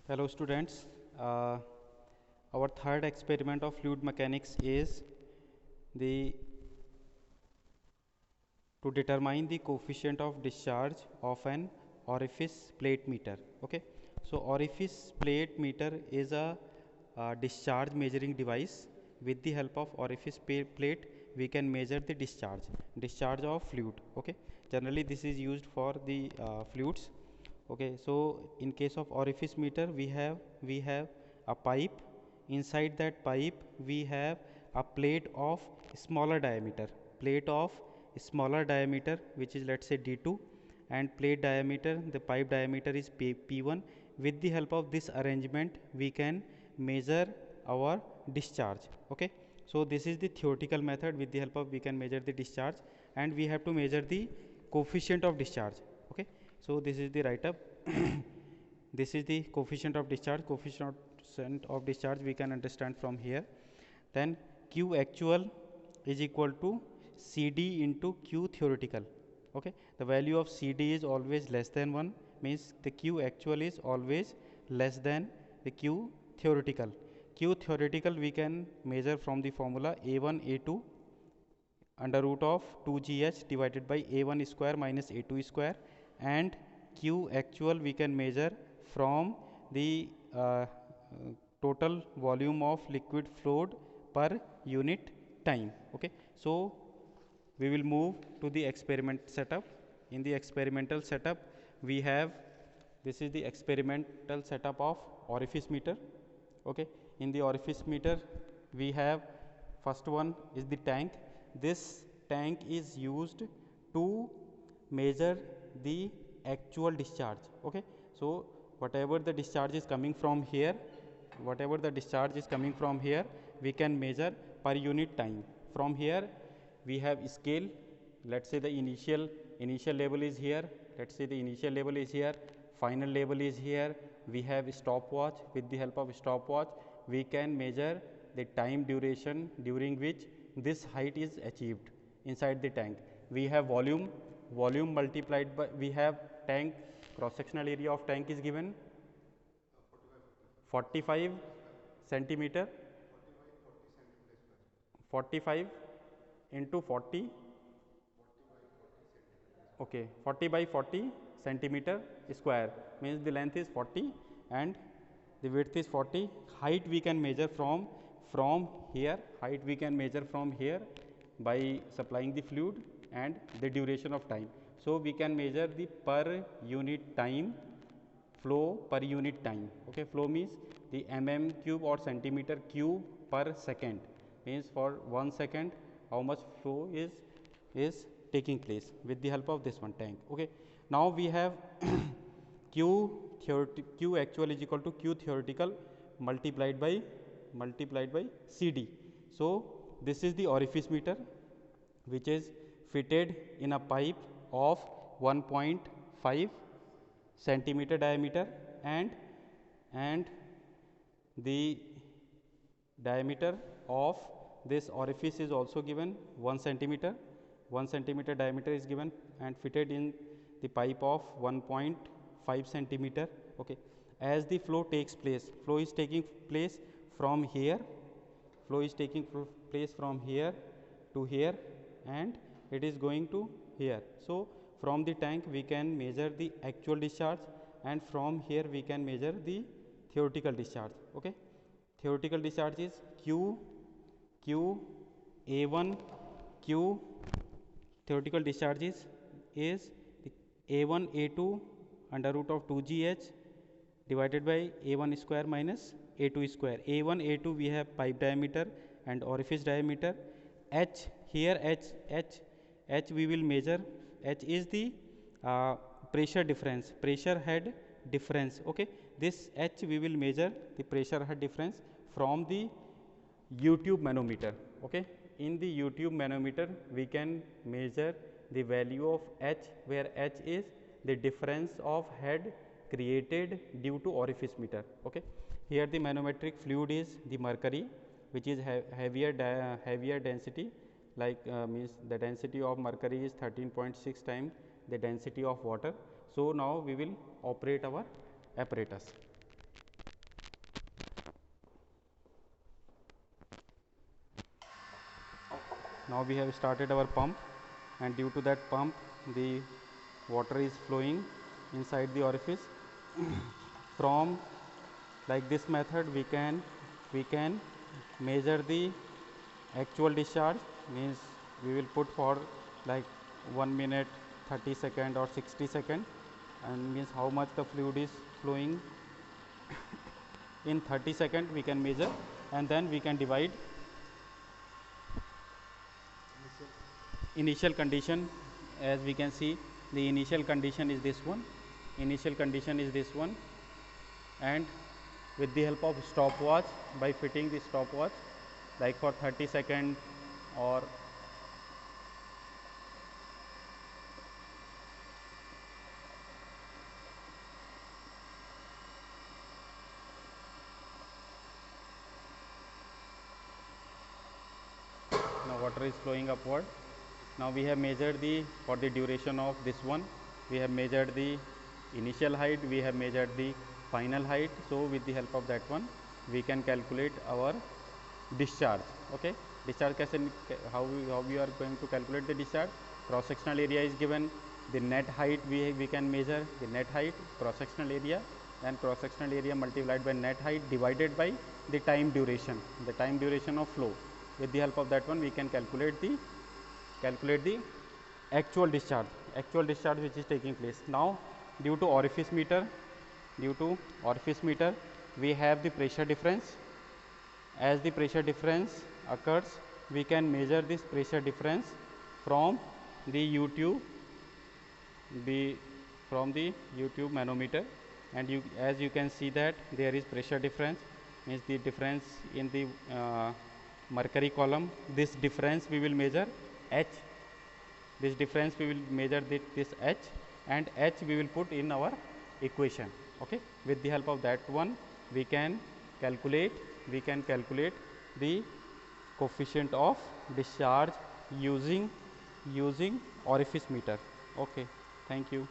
Hello students, our third experiment of fluid mechanics is the to determine the coefficient of discharge of an orifice plate meter. Okay, so orifice plate meter is a discharge measuring device. With the help of orifice plate we can measure the discharge of fluid. Okay, generally this is used for the fluids. Okay, so in case of orifice meter we have a pipe. Inside that pipe we have a plate of smaller diameter which is, let's say, D2, and plate diameter, the pipe diameter is P1. With the help of this arrangement we can measure our discharge. Okay, so this is the theoretical method. With the help of we can measure the discharge, and we have to measure the coefficient of discharge. Okay, so this is the write up. This is the coefficient of discharge we can understand from here. Then Q actual is equal to CD into Q theoretical. Okay, the value of CD is always less than 1, means the Q actual is always less than the Q theoretical. Q theoretical we can measure from the formula A1 A2 under root of 2GH divided by A1 square minus A2 square, and Q actual we can measure from the total volume of liquid flowed per unit time. Okay, so we will move to the experiment setup. In the experimental setup we have, this is the experimental setup of orifice meter. Okay, in the orifice meter we have, first one is the tank. This tank is used to measure the actual discharge. Okay, so whatever the discharge is coming from here, we can measure per unit time. From here we have scale. Let's say the initial level is here, final level is here. We have stopwatch. With the help of stopwatch we can measure the time duration during which this height is achieved inside the tank. We have volume multiplied by, we have tank, cross sectional area of tank is given 45 centimeter, 45 into 40, okay, 40 by 40 centimeter square, means the length is 40 and the width is 40. Height we can measure from here, by supplying the fluid, and the duration of time. So we can measure the per unit time, flow per unit time. Okay, flow means the cube or centimeter cube per second, means for 1 second how much flow is taking place with the help of this one tank. Okay, now we have Q actual is equal to Q theoretical multiplied by CD. So this is the orifice meter which is fitted in a pipe of 1.5 centimeter diameter, and the diameter of this orifice is also given 1 centimeter. 1 centimeter diameter is given and fitted in the pipe of 1.5 centimeter. Okay, as the flow takes place, flow is taking place from here to here, and it is going to here. So from the tank we can measure the actual discharge, and from here we can measure the theoretical discharge. Okay, theoretical discharge is Q A1 Q theoretical discharge is the A1 A2 under root of 2GH divided by A1 square minus A2 square. A1 A2 we have pipe diameter and orifice diameter. H here, H we will measure. H is the pressure head difference. Okay, this H we will measure the pressure head difference from the U-tube manometer. Okay, in the U-tube manometer we can measure the value of H, where H is the difference of head created due to orifice meter. Okay, here the manometric fluid is the mercury, which is heavier density, like means the density of mercury is 13.6 times the density of water. So now we will operate our apparatus. Now we have started our pump, and due to that pump the water is flowing inside the orifice. From like this method we can measure the actual discharge, means we will put for like 1 minute, 30 second or 60 second, and means how much the fluid is flowing in 30 second we can measure, and then we can divide initial condition. As we can see, the initial condition is this one, and with the help of stopwatch, by fitting the stopwatch like for 30 second or now water is flowing upward. Now we have measured the, for the duration of this one, we have measured the initial height, we have measured the final height. So with the help of that one we can calculate our discharge. Okay, discharge कैसे, how we are going to calculate the discharge? Cross sectional area is given, the net height we can measure the net height, cross sectional area, and cross sectional area multiplied by net height divided by the time duration of flow. With the help of that one we can calculate the actual discharge which is taking place. Now due to orifice meter we have the pressure difference. As the pressure difference occurs, we can measure this pressure difference from the U-tube manometer, and as you can see that there is pressure difference, means the difference in the mercury column. This difference we will measure H. This H, and H we will put in our equation. Okay, with the help of that one we can calculate the coefficient of discharge using orifice meter. Okay, thank you.